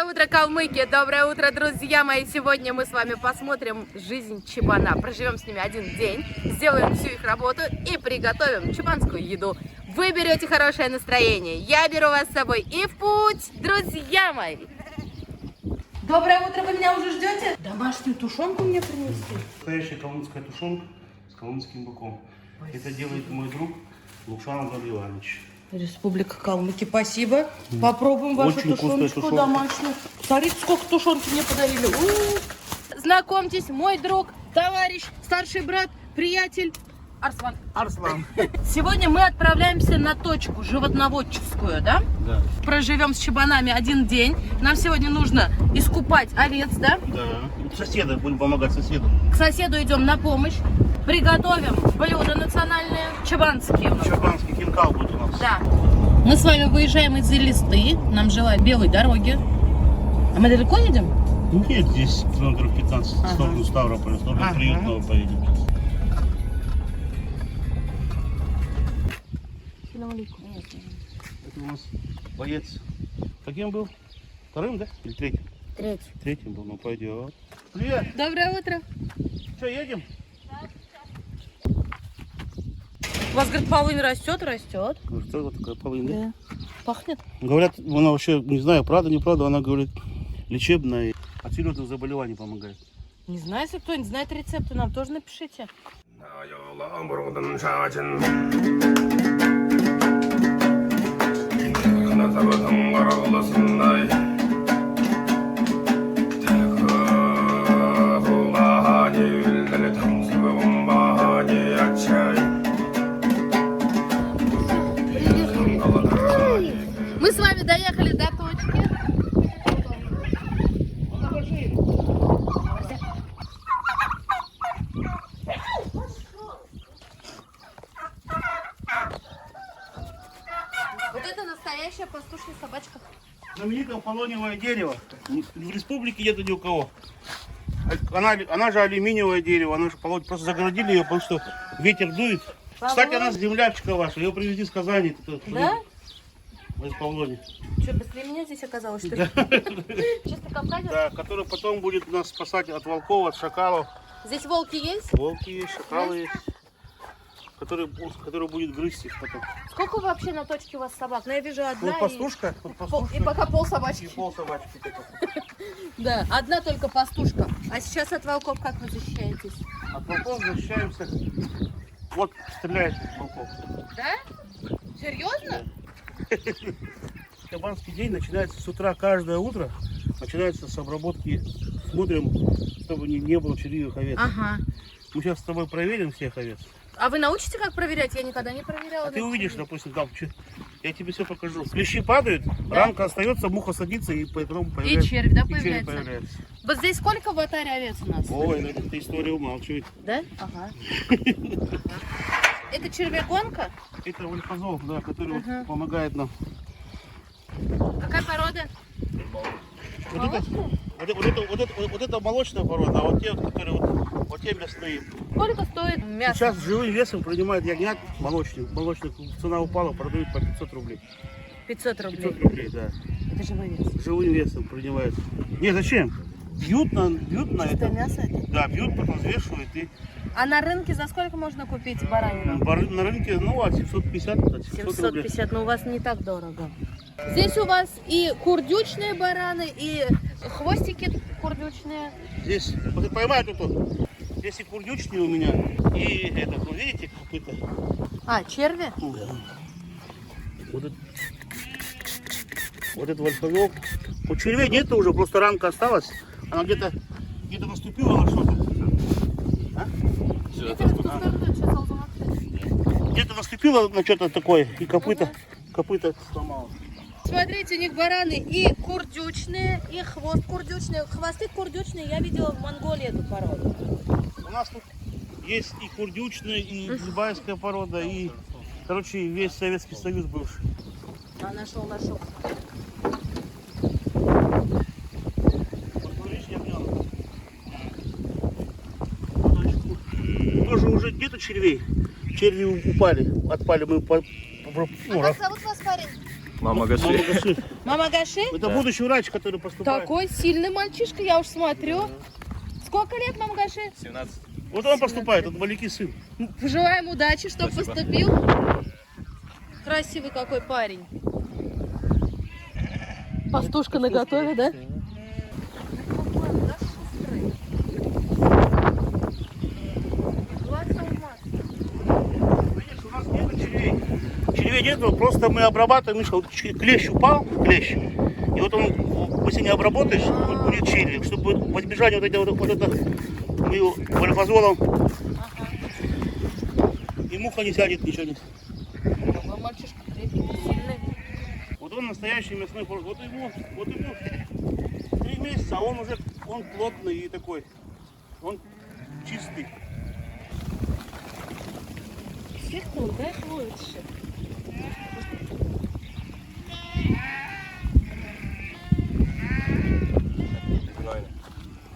Доброе утро, калмыки! Доброе утро, друзья мои! Сегодня мы с вами посмотрим жизнь чебана. Проживем с ними один день, сделаем всю их работу и приготовим чебанскую еду. Вы берете хорошее настроение, я беру вас с собой и в путь, друзья мои! Доброе утро, вы меня уже ждете? Домашнюю тушенку мне принести? Настоящая калмыцкая тушенка с калмыцким быком. Это делает мой друг Лукшан Иванович. Республика Калмыки, спасибо. Попробуем вашу Очень вкусная тушеночку тушенка. домашнюю. Смотрите, сколько тушенки мне подарили. Знакомьтесь, мой друг, товарищ, старший брат, приятель Арслан. Арслан. Сегодня мы отправляемся на точку животноводческую, да? Да. Проживем с чебанами один день. Нам сегодня нужно искупать овец, да? Да. Соседа, будем помогать соседу. К соседу идем на помощь. Приготовим блюда национальные, чебанские у нас. Чебанский хинкал будет у нас. Да. Мы с вами выезжаем из Элисты. Нам желают белой дороги. А мы далеко едем? Нет, здесь километров 15 в сторону Ставрополя, в сторону Приютного поедем. Это у нас боец. Каким был? Вторым, да? Или третьим? Третий. Третьим был, ну пойдет. Привет! Доброе утро. Что, едем? У вас, говорит, полынь растет, растет. Что вот такая полынь, да? Да. Пахнет. Говорят, она вообще, не знаю, правда, неправда, она говорит, лечебная, от серьезных заболеваний помогает. Не знаю, если кто-нибудь знает рецепты, нам тоже напишите. Мы с вами доехали до точки. Вот это настоящая пастушья собачка. Знаменитое полоневое дерево. В республике нету ни у кого. Она же алюминиевое дерево, она же просто загородили ее, потому что ветер дует. Кстати, она землячка ваша, ее привезли с Казани. Да? Из Полони. Что, быстрее меня здесь оказалось, что ли? Чисто Кавказец? Да, который потом будет нас спасать от волков, от шакалов. Здесь волки есть? Волки есть, шакалы есть. Который будет грызть их потом. Сколько вообще на точке у вас собак? Ну, я вижу одна Вот пастушка, и пока пол и собачки. пол собачки. Да, одна только пастушка. А сейчас от волков как вы защищаетесь? От волков защищаемся. Вот стреляет волков. Да? Серьезно? Чабанский день начинается с утра, каждое утро. Начинается с обработки. Смотрим, чтобы не было червивых овец. Ага. Мы сейчас с тобой проверим всех овец. А вы научите, как проверять? Я никогда не проверяла. А ты увидишь, допустим, там, я тебе все покажу. Клещи падают, рамка остается, муха садится, и поэтому появляется. И червь, да, и червь появляется? появляется. Вот здесь сколько в атаре овец у нас? Ой, эта история умалчивает. Да? Ага. Это червяконка? Это ульфазол, да, который вот помогает нам. Какая порода? Вот это молочная порода, а вот те, которые вот те мясные. Сколько стоит мясо? Сейчас живым весом принимают ягнят молочных. Цена упала, продают по 500 рублей. 500 рублей. 500 рублей, да. Это живой вес. Живым весом принимают. Не, зачем? Бьют на Чистое это. мясо это? Да, бьют, потом взвешивают и А на рынке за сколько можно купить баранину? на рынке, ну, от 750 до 700 рублей. 750, но у вас не так дорого. Здесь у вас и курдючные бараны, и хвостики курдючные. Здесь, вот поймай тут, здесь и курдючные у меня, и это, ну, видите, копыта? А, черви? Вот это вольфовел. У червей нет уже, просто рамка осталась. Она где-то наступила на что-то. А? Где-то наступила на что-то такое, и копыта сломала. Смотрите, у них бараны и курдючные, и хвост курдючный. Хвосты курдючные я видела в Монголии эту породу. У нас тут есть и курдючная, и дубайская порода, и, короче, весь Советский Союз бывший. А, нашел. Тоже уже нету червей. Черви упали, отпали. Мы Как зовут вас, парень? Мама Гаши. Мама Гаши. Мама Гаши? Это будущий врач, который поступает. Такой сильный мальчишка, я уж смотрю. Сколько лет, Мама Гаши? 17. Вот он поступает, он Малики сын. Пожелаем удачи, чтобы Спасибо. поступил. Красивый какой парень. Пастушка наготове, да? Конечно, у нас нет червей. Червей нет, вот просто мы обрабатываем, Миша, вот клещ упал, клещ. И вот он, если не обработаешь, будет черви. Чтобы в избежание вот это мы его вольфазолом, и муха не сядет, ничего нет. Такой мальчишка крепкий, сильный. Вот он настоящий мясной форт. Вот ему 3 месяца, а он уже он плотный и такой. Он чистый. Светлый, дай лучше.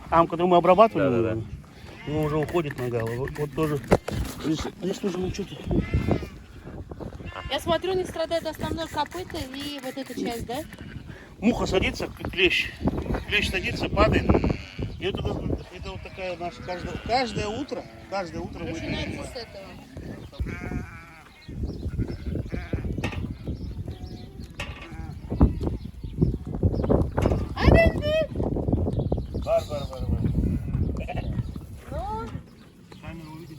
Там, когда мы обрабатывали, Да-да-да. он уже уходит нога. Вот тоже. Здесь тоже ну что-то. Я смотрю, не страдает основной копыта и вот эта часть, да? Муха садится, клещ. Клещ садится, падает. И это вот такая наша каждое утро мы Начинается с этого. Бар. Ну, Камеру увидели.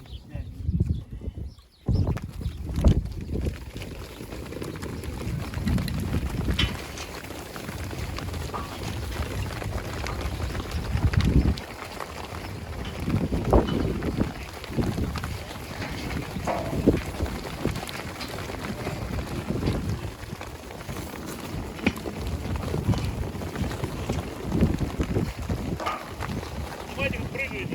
Смотрите, как прыгает.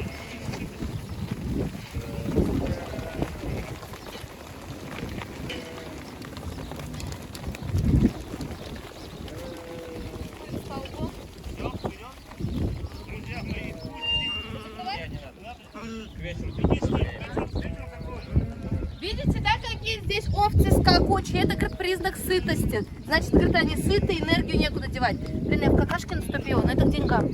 Друзья мои, видите, да, какие здесь овцы скакучие? Это как признак сытости. Значит, говорит, они сыты, энергию некуда девать. Блин, я в какашке наступила, но это к деньгам.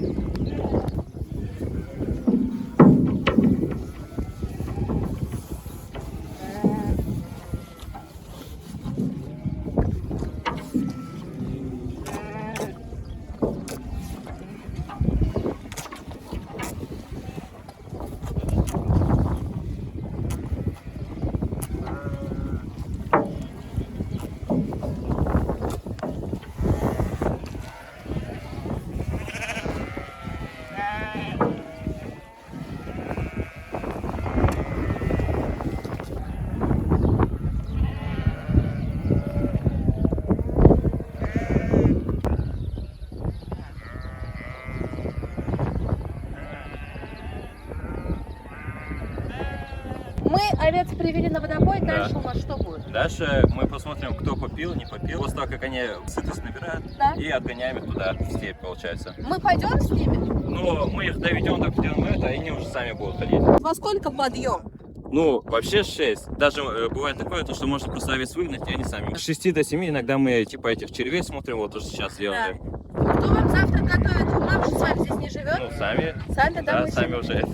Мы овец привели на водопой, дальше у нас что будет? Дальше мы посмотрим, кто попил, не попил. После того, как они сытость набирают, Да. и отгоняем их туда, в степь, получается. Мы пойдем с ними? Но мы их доведем до определенного момента, и они уже сами будут ходить. Во сколько подъем? Ну, вообще 6. Даже бывает такое, то, что можно просто овец выгнать, и они сами. С 6 до 7 иногда мы типа этих червей смотрим, вот уже сейчас делали. Кто вам завтра готовит? Мама же с вами здесь не живет? Ну, сами. Сами Да, домой? сами уже.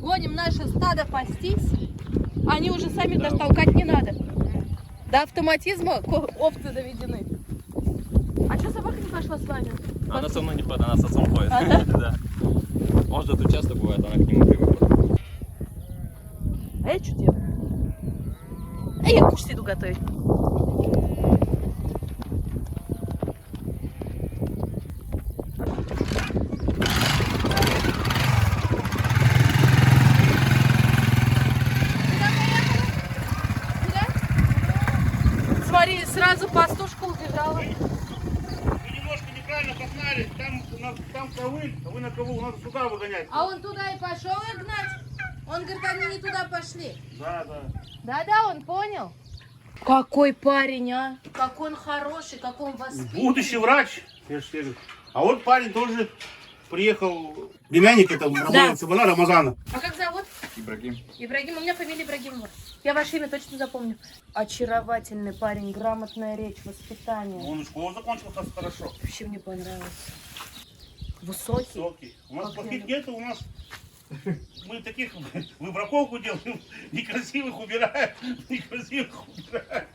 Гоним наше стадо пастись. Они уже сами даже толкать не надо. До автоматизма овцы доведены. А что собака не пошла с вами? Она со мной не ходит, она с отцом ходит. А, да? Да. Он же тут часто бывает, она к нему привыкла. А я что делаю? А я кушать иду готовить. Смотри, сразу пастушка убежала. Вы немножко неправильно погнали. Там ковыль, а вы на ковыль, надо сюда выгонять. А он туда и пошел их гнать? Он говорит, они не туда пошли. Да. Да, он понял. Какой парень, а? Какой он хороший, какой он воспитанный. Будущий врач, я же говорю. А вот парень тоже приехал, племянник это Рамазана, Рамазана. А как зовут? Ибрагим. Ибрагим, у меня фамилия Ибрагимова. Я ваше имя точно запомню. Очаровательный парень, грамотная речь, воспитание. Он и школу закончил хорошо. Вообще мне понравилось. Высокий. Высокий. У нас Как я плохих люблю. нет, у нас мы таких выбраковку делаем, некрасивых убираем, некрасивых убираем.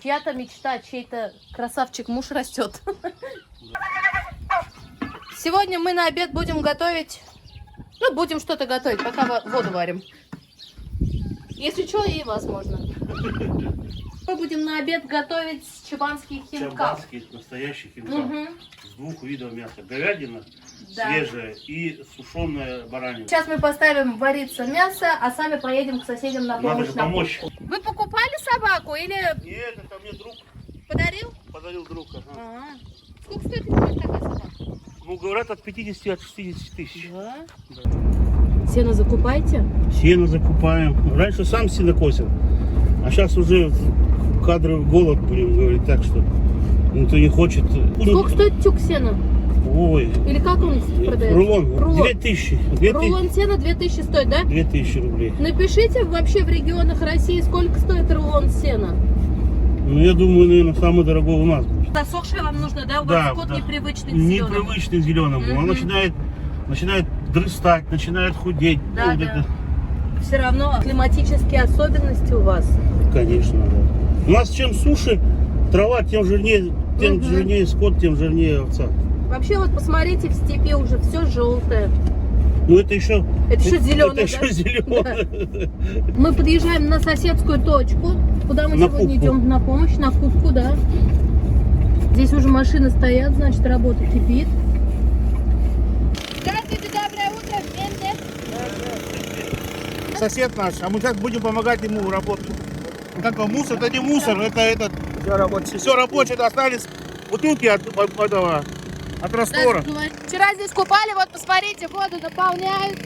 Чья-то мечта, чей-то красавчик муж растет. Сегодня мы на обед будем готовить. Ну, будем что-то готовить, пока воду варим. Если что, и возможно. Мы будем на обед готовить чебанский хинкал. Чабанский, настоящий хинкал. Мгм. С двух видов мяса. Говядина, Да. свежая и сушеная баранина. Сейчас мы поставим вариться мясо, а сами поедем к соседям на Надо помощь. же на помочь. кухню. Вы покупали собаку или Нет, это мне друг подарил? подарил друг. Ага. Ага. Сколько стоит такая собака? Ну, говорят, от 50, от 60 тысяч. Да. Сено закупайте. Сено закупаем. Раньше сам сено косил, а сейчас уже кадровый голод, будем говорить так, что никто не хочет. Сколько стоит тюк сена? Ой, Или как он продается? рулон. Рулон. 2000. Рулон сена 2000 стоит, да? 2000 рублей. Напишите вообще в регионах России, сколько стоит рулон сена. Ну, я думаю, наверное, самый дорогой у нас будет. Засохшее вам нужно, да? У Да, вас скот да. непривычный к зеленому. Непривычный зеленому. Он Мгм. начинает дрыстать, начинает худеть. Да, Ну, вот да. Все равно климатические особенности у вас. Конечно, да. У нас чем суше трава, тем жирнее, Мгм. жирнее скот, тем жирнее овца. Вообще вот посмотрите, в степи уже все желтое. Ну это еще Это еще зеленое, Это еще да? зеленое. Мы подъезжаем на соседскую точку, куда мы На сегодня кубку. идем на помощь, на кубку, да. Здесь уже машины стоят, значит, работа кипит. Здравствуйте, доброе утро, Сосед наш, а мы сейчас будем помогать ему работать. Как он, мусор, это не мусор, это этот. Все рабочее, остались бутылки от этого, от раствора. Вчера здесь купали, вот посмотрите, воду наполняют.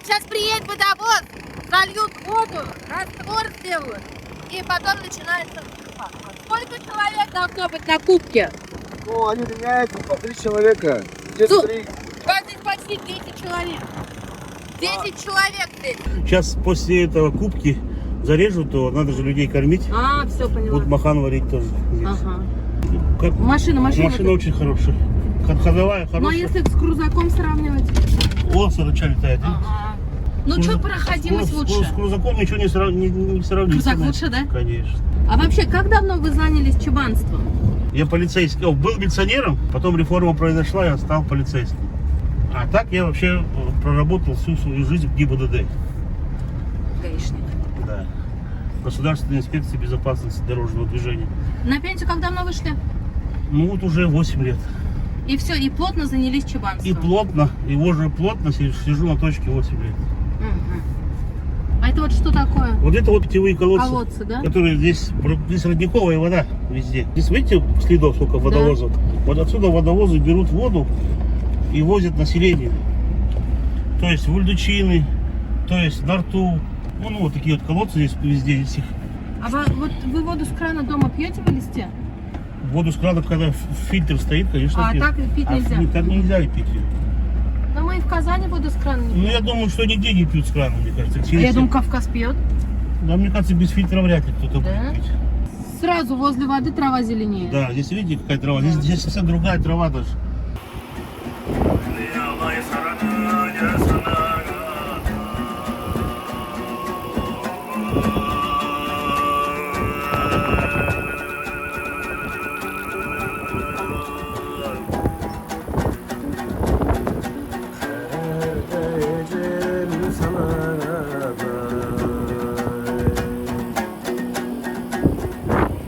Сейчас приедет водовоз, зальют воду, раствор сделают, и потом начинается купа. Сколько человек должно быть на кубке? Ну, они меняются по 3 человека. Где-то Су- 3. У вас здесь почти 10 человек. 10 человек здесь. Сейчас после этого кубки зарежут, то надо же людей кормить. А, все поняла. Будут махан варить тоже здесь. Ага. Как- Машина. Машина очень хорошая. Ходовая, Ну, а хорошая. если с крузаком сравнивать? О, сарыча летает. Ага. Ну, что проходимость лучше? С крузаком ничего не сравнить. Крузак лучше, да? Конечно. А вообще, как давно вы занялись чебанством? Я полицейский, был милиционером, потом реформа произошла, я стал полицейским. А так я вообще проработал всю свою жизнь в ГИБДД. Гаишник. Да. Государственная инспекция безопасности дорожного движения. На пенсию как давно вышли? Ну вот уже 8 лет. И все, и плотно занялись чебанством. И плотно, сижу на точке 8 лет. Мгм. А это вот что такое? Вот это вот питьевые колодцы, Колодцы, да? которые здесь родниковая вода везде. Здесь видите следов сколько водовозов? Вот отсюда водовозы берут воду и возят населению. То есть в Ульдучины, то есть на рту. Ну вот такие вот колодцы здесь везде. Здесь их. А вот вы воду с крана дома пьете в листе? Воду с крана, когда фильтр стоит, конечно, А пьют. так пить нельзя? Так нельзя и пить. Но мы и в Казани воду с крана не Ну пьем. я думаю, что нигде не пьют с крана, мне кажется. А я думаю, Кавказ пьет. Да, мне кажется, без фильтра вряд ли кто-то Да? будет пить. Сразу возле воды трава зеленее. Да, здесь видите, какая трава. Да. Здесь совсем другая трава даже.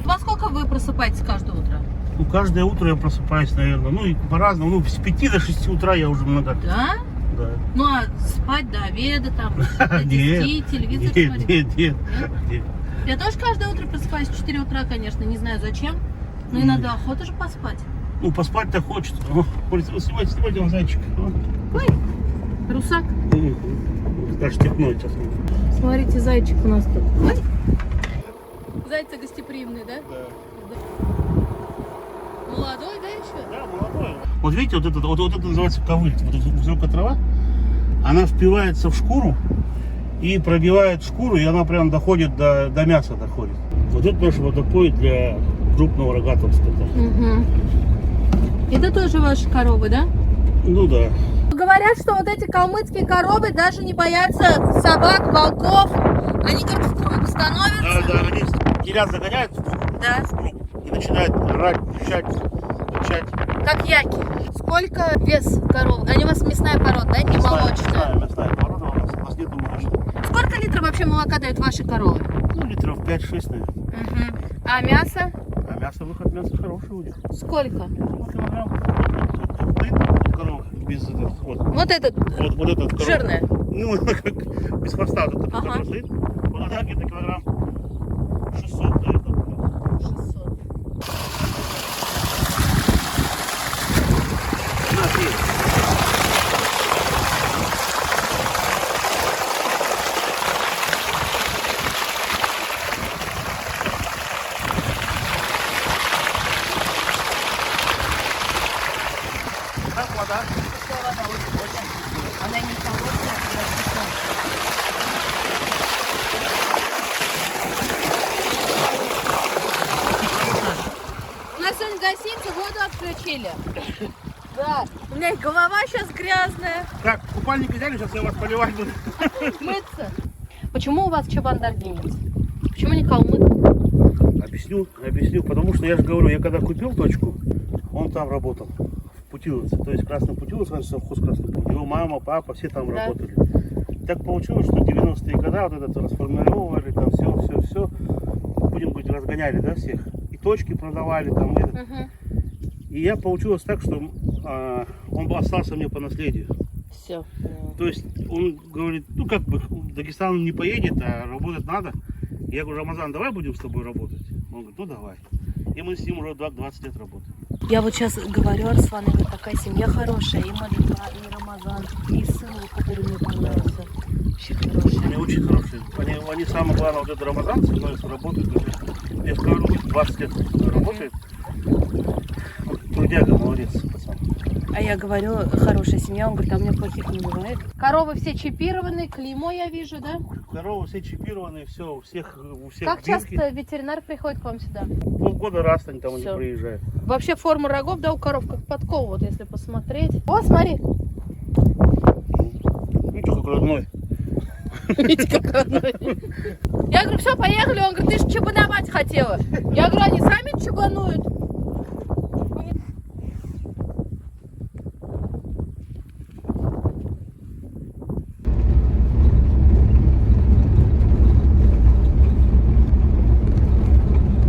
Во сколько вы просыпаетесь каждое утро? Ну, каждое утро я просыпаюсь, наверное, ну и по-разному. Ну, с 5 до 6 утра я уже много. Да? Да. Ну а спать до обеда, там, до 10, телевизор смотреть? Нет. Я тоже каждое утро просыпаюсь в 4 утра, конечно, не знаю зачем. Но иногда охота же поспать. Ну, поспать-то хочется. О, снимайте он зайчик. Ой, русак. Даже степной сейчас. Смотрите, зайчик у нас тут. Ой. Зайцы гостеприимные, да? Да. Молодой, да, еще? Да, молодой. Вот видите, вот это называется ковыль. Вот эта высокая трава, она впивается в шкуру и пробивает шкуру, и она прям доходит до мяса доходит. Вот это наш водопой для крупного рогатого скота. Угу. Это тоже ваши коровы, да? Ну да. Говорят, что вот эти калмыцкие коровы даже не боятся собак, волков. Они, говорят, в круг становятся. Да, они телят загоняют Да. в круг и начинают рать, пищать, рычать. Как яки. Сколько вес коров? Они у вас мясная порода, да? Не молочная. Мясная порода у нас нету молочной. Сколько литров вообще молока дают ваши коровы? Ну, литров 5-6, наверное. Угу. А мясо? А выход мяса хороший у них. Сколько? Ну, килограмм. Корова без этого. Вот этот Вот этот корова. жирная. Ну, как без хвоста. Вот этот Ага. корова стоит. Вот она где-то килограмм 600 дает. 600. На, пей. Как вода? Она не холодная, у нас сегодня в гостинице воду отключили. Да. У меня и голова сейчас грязная. Так, купальник взяли, сейчас я вас поливать буду. Мыться. Почему у вас чабан-даргинец? Почему не калмык? Объясню, потому что я же говорю, я когда купил точку, он там работал, в Путиловце, то есть в Красном Путиловце, раньше совхоз Красный Путиловец, его мама, папа, все там Да. работали. Так получилось, что 90-е годы вот это расформировали, там все, будем говорить, разгоняли, да, всех, и точки продавали, там, Угу. и я получилось так, что он остался мне по наследию. Все. То есть он говорит, ну как бы в Дагестан не поедет, а работать надо. Я говорю, Рамазан, давай будем с тобой работать. Он говорит, ну давай. И мы с ним уже 20 лет работаем. Я вот сейчас говорю, Арслан, и говорит, такая семья хорошая, и Малика, и Рамазан, и сын, который мне понравился. Вообще хорошая. Они очень хорошие. Они самое главное, вот это Рамазан со мной работают. Я скажу, 20 лет работает. Трудяга, молодец, пацан. А я говорю, хорошая семья, он говорит, а у меня плохих не бывает. Коровы все чипированы, клеймо я вижу, да? Коровы все чипированы, все, у всех Как бирки. часто ветеринар приходит к вам сюда? Полгода раз они там они Всё. приезжают. Вообще форма рогов, да, у коров как подкова, вот если посмотреть. О, смотри. Видите, как родной. Видите, как родной. Я говорю, все, поехали. Он говорит, ты же чебановать хотела. Я говорю, они сами чебануют.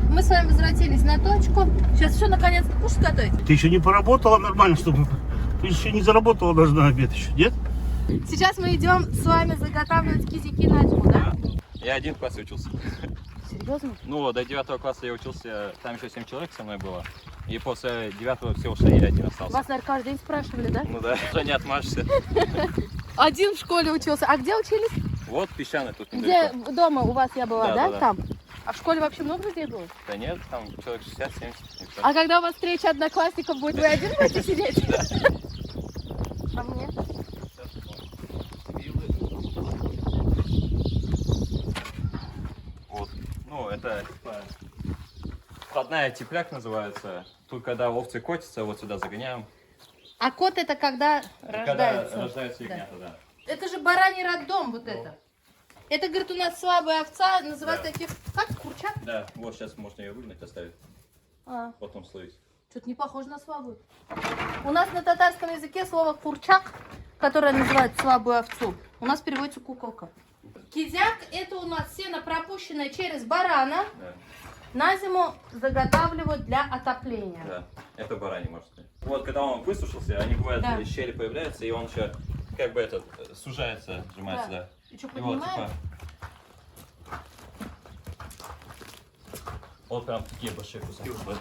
Мы с вами возвратились на точку. Сейчас все наконец-то кушать готовить. Ты еще не поработала нормально, чтобы... Ты еще не заработала даже на обед еще, нет? Сейчас мы идем с вами заготавливать кизяки на зиму, да? Я 1 класс учился. Серьезно? Ну, до 9 класса я учился, там еще 7 человек со мной было. И после 9 все ушли, я один остался. Вас, наверное, каждый день спрашивали, да? Ну да, уже не отмажешься. Один в школе учился. А где учились? Вот песчаный тут Где недалеко. дома у вас я была, да? Да. Там? А в школе вообще много людей было? Да нет, там человек 60-70. А когда у вас встреча одноклассников будет, вы один будете сидеть? А мне? Вот. Ну, это типа входная тепляк называется. Тут когда овцы котятся, вот сюда загоняем. А кот это когда Когда рождается? рождаются ягнята, да. Это же бараний роддом вот это. Это, говорит, у нас слабая овца, называют Да. таких, как, курчат? Да, вот сейчас можно ее выгнать, оставить, А, потом словить. что-то не похоже на слабую. У нас на татарском языке слово курчак, которое называют слабую овцу, у нас переводится куколка. Кизяк это у нас сено, пропущенное через барана, Да, на зиму заготавливают для отопления. да. Это бараний, можно сказать. Вот когда он высушился, они бывают, Да. щели появляются, и он еще как бы этот сужается, сжимается, Да. да. И что, И вот, поднимаем? типа, вот прям такие большие куски выходят.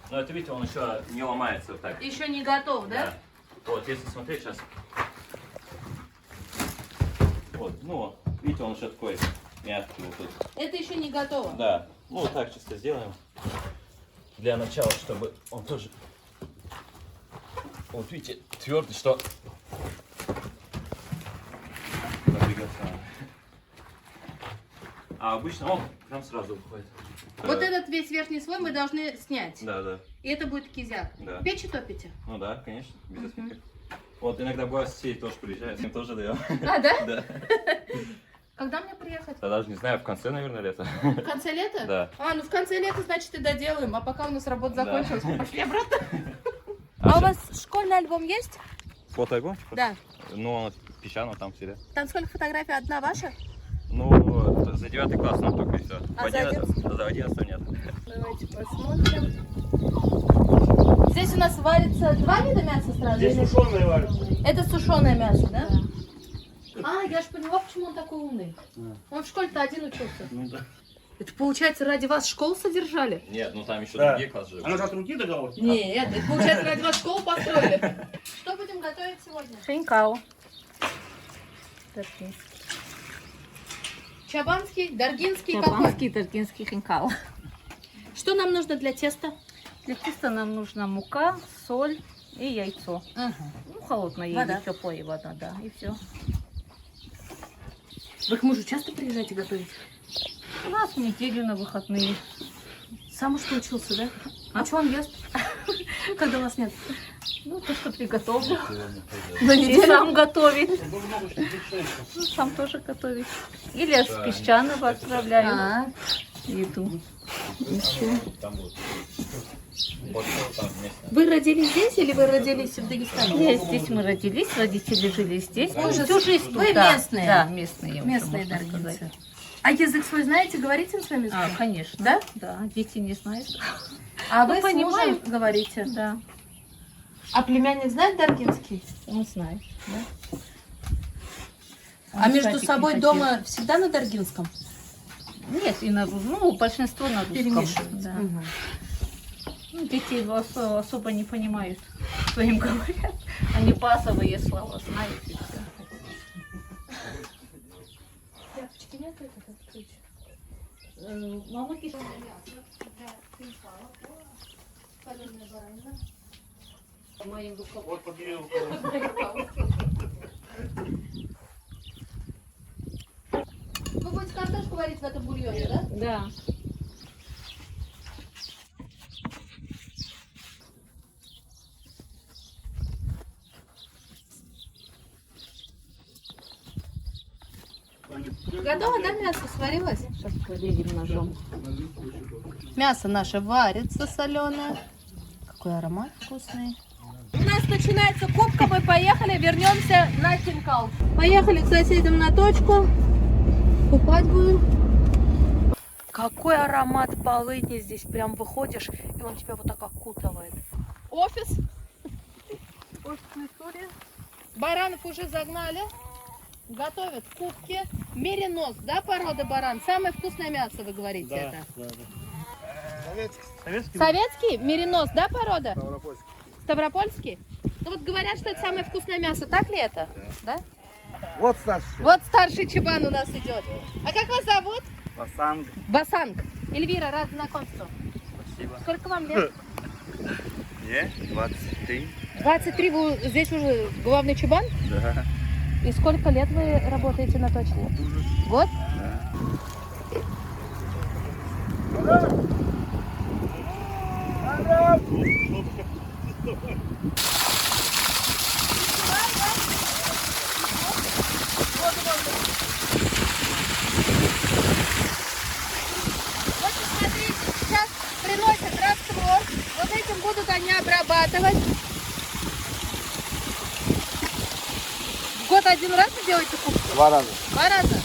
Но это, видите, он еще не ломается вот так. Еще не готов, да? Вот, если смотреть сейчас. Вот, ну, видите, он еще такой мягкий вот тут. Это еще не готово. Да, ну вот так чисто сделаем. Для начала, чтобы он тоже Вот видите, твердый, что... А обычно он прям сразу выходит. Вот этот весь верхний слой мы должны снять. Да, да. И это будет кизяк. Да. Печи топите? Ну да, конечно, без аспектов. Вот иногда бывает, соседи тоже приезжают, им тоже даем. А, да? Да. Когда мне приехать? Я даже не знаю, в конце, наверное, лета. В конце лета? Да. А, ну в конце лета, значит, и доделаем. А пока у нас работа Да. закончилась, пошли обратно. А у вас школьный альбом есть? Фотоальбом? Да. Ну, он песчаного там всегда. Там сколько фотографий? Одна ваша? Ну, за 9 класс нам только и все. А за 11? Да, в 11 нет. Давайте посмотрим. Здесь у нас варится два вида мяса сразу? Здесь или- сушеные варятся. Это сушеное мясо, да? А, я же поняла, почему он такой умный. Он в школе-то один учился. Ну да. Это получается, ради вас школу содержали? Нет, ну там еще Да. другие классы. Она же от руки договор? Нет, это получается, ради вас школу построили. Что будем готовить сегодня? Шинкау. Чабанский, даргинский, какой? Чабанский, таргинский шинкау. Что нам нужно для теста? Для теста нам нужна мука, соль и яйцо. Ага. Ну, холодное Вода. или теплое вода, да, и все. Вы к мужу часто приезжаете готовить? У нас в неделю на выходные. Сам что учился, да? А что он ест? Когда вас нет? Ну, то, что приготовлю. На И сам готовит. Ну, сам тоже готовит. Или с песчаного отправляю А, еду. И всё. вы родились здесь или вы родились в Дагестане? Нет, здесь мы родились, родители жили здесь. Вы уже Всю жизнь вы тут, да. местные? Да, местные. уже, Местные можно даргинцы. сказать. А язык свой знаете, говорите на своем языке? А, конечно. Да? Да, дети не знают. А Ну, вы с понимаю. мужем говорите? Да, А племянник знает даргинский? он знает. Да. А Он, между кстати, собой не дома всегда на даргинском? Нет, и на русском. Ну, большинство на русском. Перемешивают. Да. Мгм. Ну, дети особо не понимают, что им говорят. Они базовые слова знают и все. Тряпочки нет этих открыть? Мама пишет. Соленая баранина. Моим рукам. Вот побери. Вы будете картошку варить в этом бульоне, да? Да. Готово, да, мясо сварилось? Сейчас проверим ножом. Мясо наше варится соленое. Какой аромат вкусный. У нас начинается кубка, мы поехали, вернемся на Хинкал. Поехали к соседям на точку. Купать будем. Какой аромат полыни здесь. Прям выходишь, и он тебя вот так окутывает. Офис. Офисная история. Баранов уже загнали. Готовят кубки. Меринос, да, порода баран? Самое вкусное мясо, вы говорите, это? Да. Советский. Советский? Меринос, да, порода? Ставропольский. Ставропольский? Ну вот говорят, что это самое вкусное мясо. Так ли это? Да? Вот старший. Вот старший чебан у нас идет. А как вас зовут? Басанг. Басанг. Эльвира, рад знакомству. Спасибо. Сколько вам лет? Мне 23. 23, вы здесь уже главный чебан? Да. И сколько лет вы работаете на точке? Год? Вот посмотрите, сейчас приносят раствор. Вот этим будут они обрабатывать. В год один раз вы делаете кубки? 2 раза. 2 раза.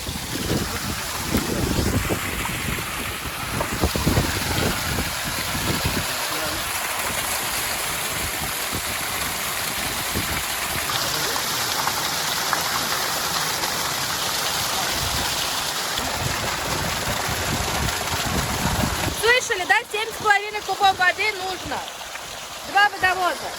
Слышали, да? 7,5 кубов воды нужно. 2 водовоза.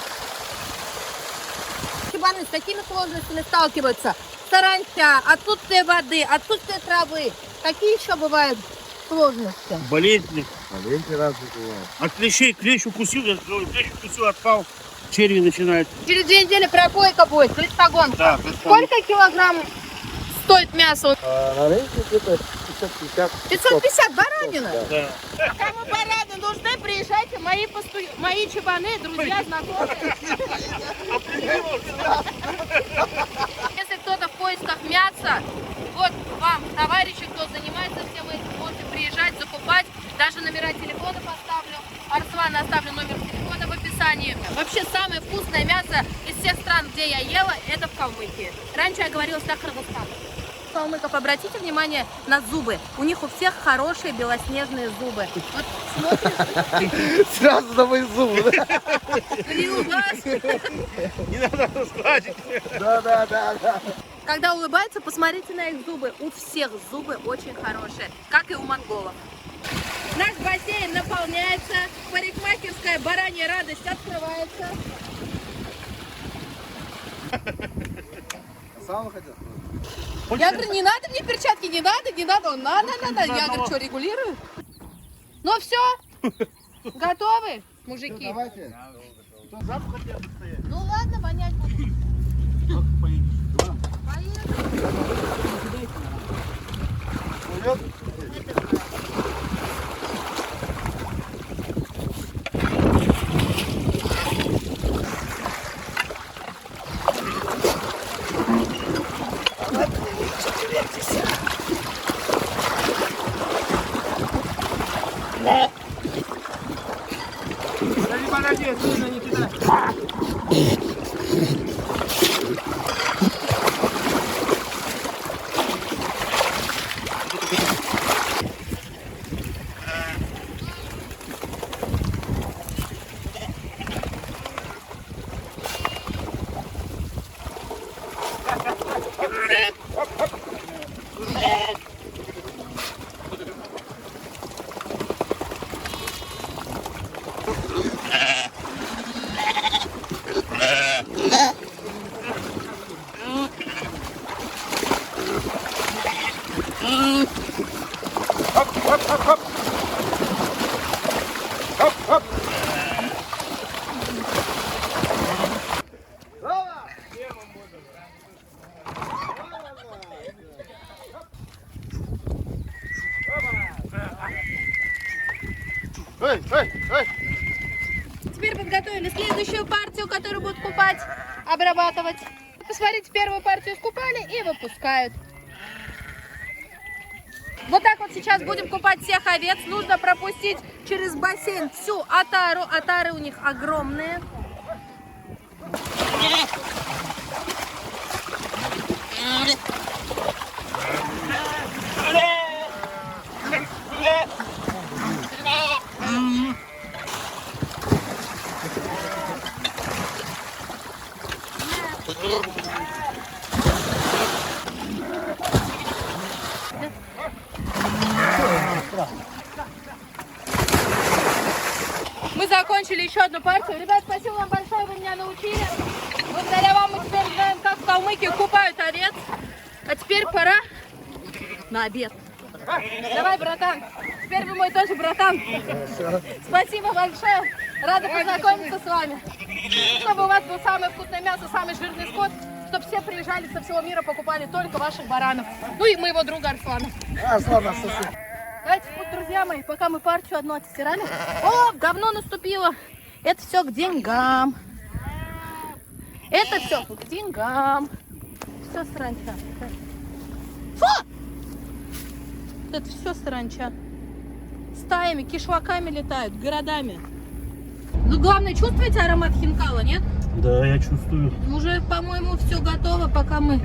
Чебаны с такими сложностями сталкиваются. Саранча, отсутствие воды, отсутствие травы. Какие еще бывают сложности? Болезни. Маленький раз бывает. От клещей клещ укусил, я говорю, клещ укусил, отпал. черви начинают. Через 2 недели пропойка будет, погон. Да, Сколько килограмм стоит мясо? На рынке где-то 550. 550 баранина? Да. Кому бараны нужны, приезжайте, мои чебаны, друзья, знакомые. Если кто-то в поисках мяса, вот вам, товарищи, кто занимается всем этим, можете приезжать, закупать. Даже номера телефона поставлю. Арслана оставлю номер телефона в описании. Вообще самое вкусное мясо из всех стран, где я ела, это в Калмыкии. Раньше я говорила, что Кыргызстан. Калмыков, обратите внимание на зубы. У них у всех хорошие белоснежные зубы. Вот смотришь, Сразу на мои зубы. и у вас. Не надо рассказать. Да. Когда улыбаются, посмотрите на их зубы. У всех зубы очень хорошие, как и у монголов. Наш бассейн наполняется, парикмахерская баранья радость открывается. Сам хотел? Я говорю, не надо мне перчатки, не надо. Он, надо. Я говорю, что, регулирую? Ну все, готовы, мужики? Давайте. Ну ладно, вонять буду. Поехали. Пойдет? Эй! Теперь подготовили следующую партию, которую будут купать, обрабатывать. Посмотрите, первую партию скупали и выпускают. Вот так вот сейчас будем купать всех овец. Нужно пропустить через бассейн всю отару. Отары у них огромные. Мы закончили еще одну партию. Ребят, спасибо вам большое, вы меня научили. Благодаря вам мы теперь знаем, как в Калмыкии купают овец. А теперь пора на обед. Давай, братан. Теперь вы мой тоже братан. Спасибо большое. Рада познакомиться с вами. Чтобы у вас было самое вкусное мясо, самый жирный скот. Чтобы все приезжали со всего мира, покупали только ваших баранов. Ну и моего друга Арслана. Ладно, слушай. Давайте, вот, друзья мои, пока мы партию одну отстирали. О, говно наступило. Это все к деньгам. Это все к деньгам. Все саранча. Фу! Это все саранча. Стаями, кишлаками летают, городами. Ну, главное, чувствуете аромат хинкала, нет? Да, я чувствую. Уже, по-моему, все готово, пока мы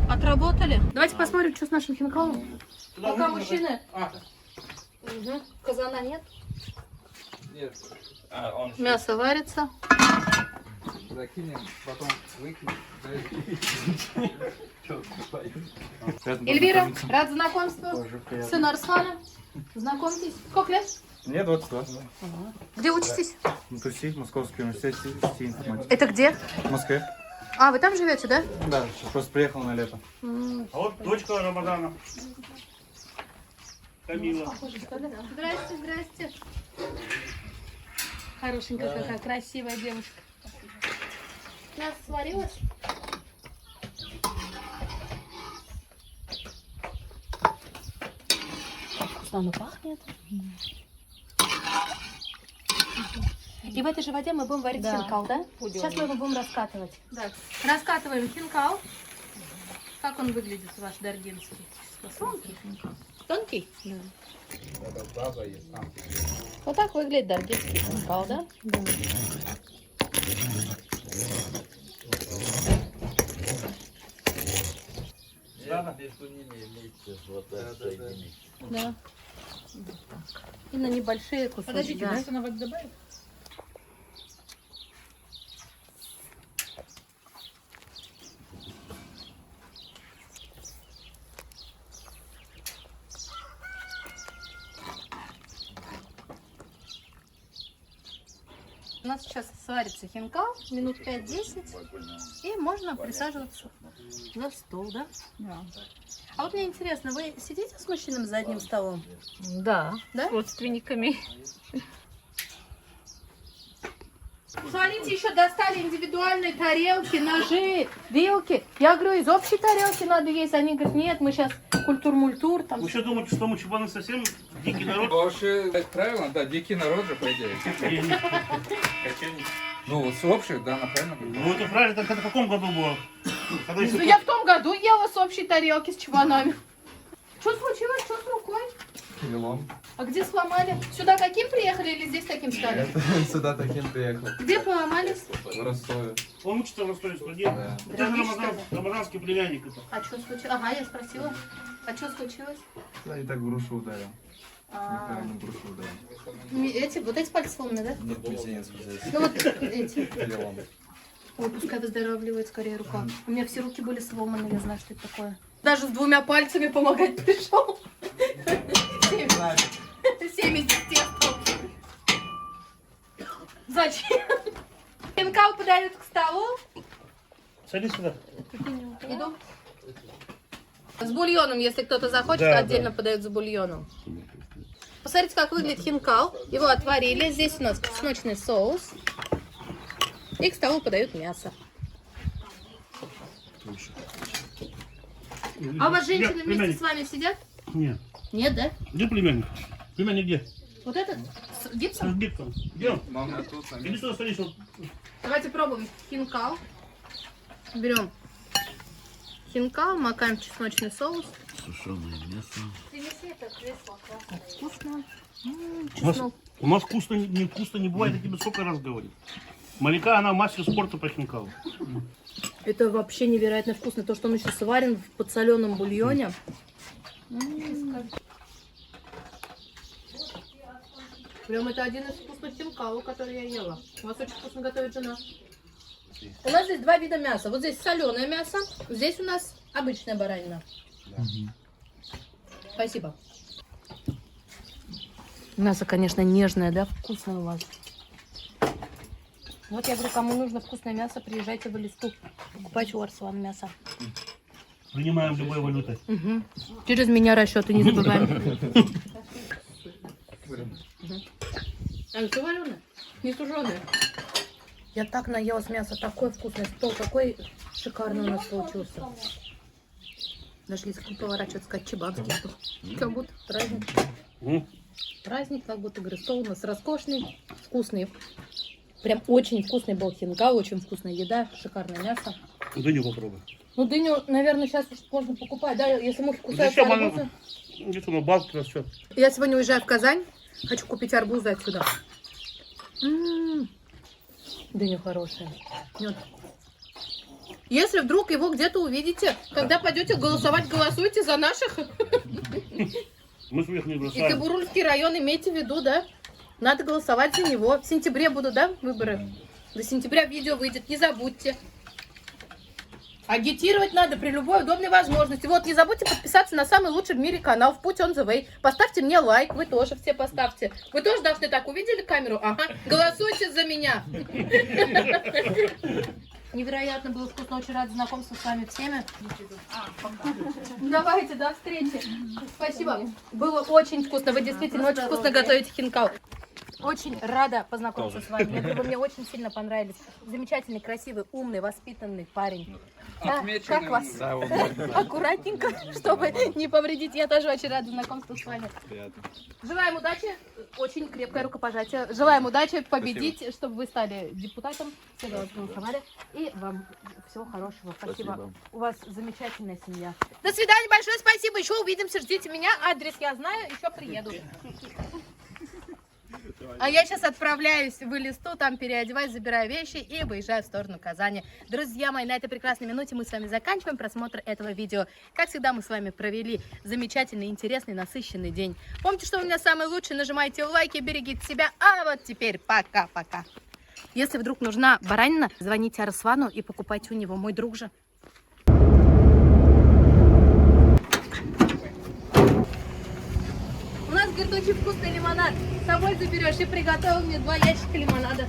отработали. Давайте посмотрим, что с нашим хинкалом. Пока мужчины... Угу. Казана нет? Нет. Мясо варится. Закинем, потом выкинем. Эльвира, рад знакомству. Сын Арслана. Знакомьтесь. Сколько лет? Мне 22. Где учитесь? На ТУСИ, Московский университет сети информатики. Это где? В Москве? А, вы там живете, да? Да, сейчас просто приехал на лето. А вот дочка Рамадана. Камила. Здрасте, здрасте. Хорошенькая какая, красивая девушка. Мясо сварилось? Вкусно оно пахнет. И в этой же воде мы будем варить хинкал, да? Сейчас мы его будем раскатывать. Да. Раскатываем хинкал. Как он выглядит, ваш даргинский? Тонкий хинкал. Тонкий? Да. Вот так выглядит даргинский хинкал, да? Да. Да. И на небольшие кусочки. Подождите, да. мясо на воду добавить? У нас сейчас сварится хинкал минут 5-10, и можно присаживаться за стол, да? Да. А вот мне интересно, вы сидите с мужчиной за одним столом? Да. Да? С родственниками. Смотрите, еще достали индивидуальные тарелки, ножи, вилки. Я говорю, из общей тарелки надо есть. Они говорят, нет, мы сейчас культур-мультур там. Вы что думаете, что мы чебаны совсем дикий народ? Вообще, правильно, да, дикий народ же, по идее. Ну, с общих, да, правильно. Ну это правильно, это в каком году было? Когда еще Я в том году ела с общей тарелки с чебанами. Что случилось? Что с рукой? Перелом. А где сломали? Сюда каким приехали или здесь таким стали? Сюда таким приехал. Где поломались? В Ростове. Он учится в Ростове, что Да. Это рамазанский племянник. Это. А что случилось? Ага, я спросила. А что случилось? Да, и так грушу ударил. А, Неправильно грушу ударил. вот эти пальцы сломаны, да? Нет, мизинец здесь. Ну вот эти. Перелом. Ой, пускай выздоравливает скорее рука. У меня все руки были сломаны, я знаю, что это такое. Даже с 2 пальцами помогать пришел. 7 естественно. Зачем? Хинкал подают к столу. Садись сюда. Иду. С бульоном, если кто-то захочет, Да, отдельно подают с бульоном. Посмотрите, как выглядит хинкал. Его отварили. Здесь у нас чесночный соус. И к столу подают мясо. А у вас женщины вместе с вами сидят? Нет. Нет, да? Где племянник? Племянник где? Вот этот? С гипсом? С гипсом. Где он? Мама тут, а Иди сюда, садись. Вот. Давайте пробуем хинкал. Берем хинкал, макаем в чесночный соус. Сушеное мясо. Вкусно. У нас вкусно, не вкусно не бывает, я тебе сколько раз говорю. Малика, она мастер спорта по хинкалу. Это вообще невероятно вкусно. То, что он еще сварен в подсоленном бульоне. Прям это один из вкусных хинкалов, который я ела. У вас очень вкусно готовит жена. У нас здесь 2 вида мяса. Вот здесь соленое мясо, здесь у нас обычная баранина. Спасибо. Мясо, конечно, нежное, да? Вкусное у вас. Вот я говорю, кому нужно вкусное мясо, приезжайте в Элисту. Покупайте у Арслана мясо. Принимаем любой валютой. Угу. Через меня расчеты не забываем. А все вареное? Не суженое? Я так наелась мяса, такое вкусное, стол такой шикарный у нас получился. Даже если поворачиваться, сказать чебабский стол. Как будто праздник. Праздник, как будто, говорю, стол у нас роскошный, вкусный. Прям очень вкусный был хинкал, очень вкусная еда, шикарное мясо. Дыню попробуй. Ну, дыню, наверное, сейчас уж можно покупать, да, если мухи кусают Зачем арбузы. она? Где-то на балке растет. Я сегодня уезжаю в Казань, хочу купить арбузы отсюда. Дыня хорошая. Мед. Если вдруг его где-то увидите, когда пойдете голосовать, голосуйте за наших. Мы своих не И бросаем. Кыбурульский район, имейте в виду, да? Надо голосовать за него. В сентябре будут, да, выборы? До сентября видео выйдет, не забудьте. Агитировать надо при любой удобной возможности. Вот, не забудьте подписаться на самый лучший в мире канал в Put on the Way. Поставьте мне лайк, вы тоже все поставьте. Вы тоже должны так, увидели камеру? Ага, голосуйте за меня. Невероятно было вкусно, очень рада знакомству с вами всеми. Давайте, до встречи. Спасибо. Было очень вкусно, вы действительно очень вкусно готовите хинкал. Очень рада познакомиться с вами. Вы мне очень сильно понравились. Замечательный, красивый, умный, воспитанный парень. Да, как вас? Аккуратненько, чтобы не повредить. Я тоже очень рада знакомству с вами. Желаем удачи. Очень крепкое рукопожатие. Желаем удачи, победить, чтобы вы стали депутатом. Все вас голосовали. И вам всего хорошего. Спасибо. У вас замечательная семья. До свидания, большое спасибо. Еще увидимся. Ждите меня. Адрес я знаю. Еще приеду. А я сейчас отправляюсь в Элисту, там переодеваюсь, забираю вещи и выезжаю в сторону Казани. Друзья мои, на этой прекрасной минуте мы с вами заканчиваем просмотр этого видео. Как всегда, мы с вами провели замечательный, интересный, насыщенный день. Помните, что у меня самый лучший, нажимайте лайки, берегите себя. А вот теперь пока-пока. Если вдруг нужна баранина, звоните Арслану и покупайте у него, мой друг же. У нас, говорит, очень вкусный лимонад. С собой заберешь и приготовил мне 2 ящика лимонада.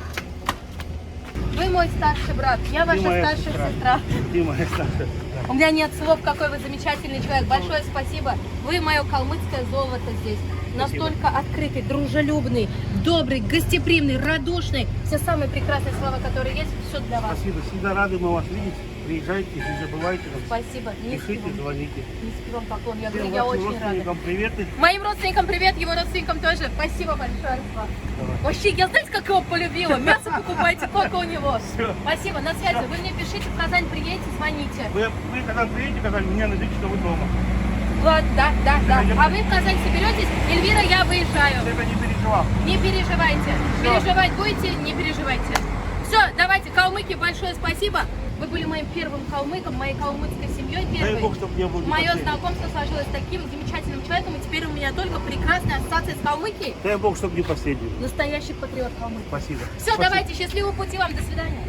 Вы мой старший брат, я ваша старшая сестра. Ты моя старшая. У меня нет слов, какой вы замечательный человек. Большое спасибо. Вы мое калмыцкое золото здесь. Настолько открытый, дружелюбный, добрый, гостеприимный, радушный. Все самые прекрасные слова, которые есть, все для вас. Спасибо, всегда рады мы вас видеть. Приезжайте, не забывайте нам. Спасибо. Пишите, звоните. Низкий вам поклон. Я говорю, Всем я вашим очень рада. родственникам приветы. Моим родственникам привет, его родственникам тоже. Спасибо большое, Арслан. Вообще, я знаете, как его полюбила? Мясо покупайте, сколько у него. Спасибо, на связи. Вы мне пишите, в Казань приедете, звоните. Вы когда приедете, когда меня найдете, что вы дома. Вот, да. А вы в Казань соберетесь? Эльвира, я выезжаю. Это не переживал. Не переживайте. Переживать будете, не переживайте. Все, давайте, калмыки, большое спасибо. Вы были моим первым калмыком, моей калмыцкой семьей Дай Бог, первой. чтобы не было. Мое знакомство сложилось с таким замечательным человеком, и теперь у меня только прекрасная ассоциация с Калмыкией. Дай Бог, чтобы не последний. Настоящий патриот Калмык. Спасибо. Все, давайте, счастливого пути вам, до свидания.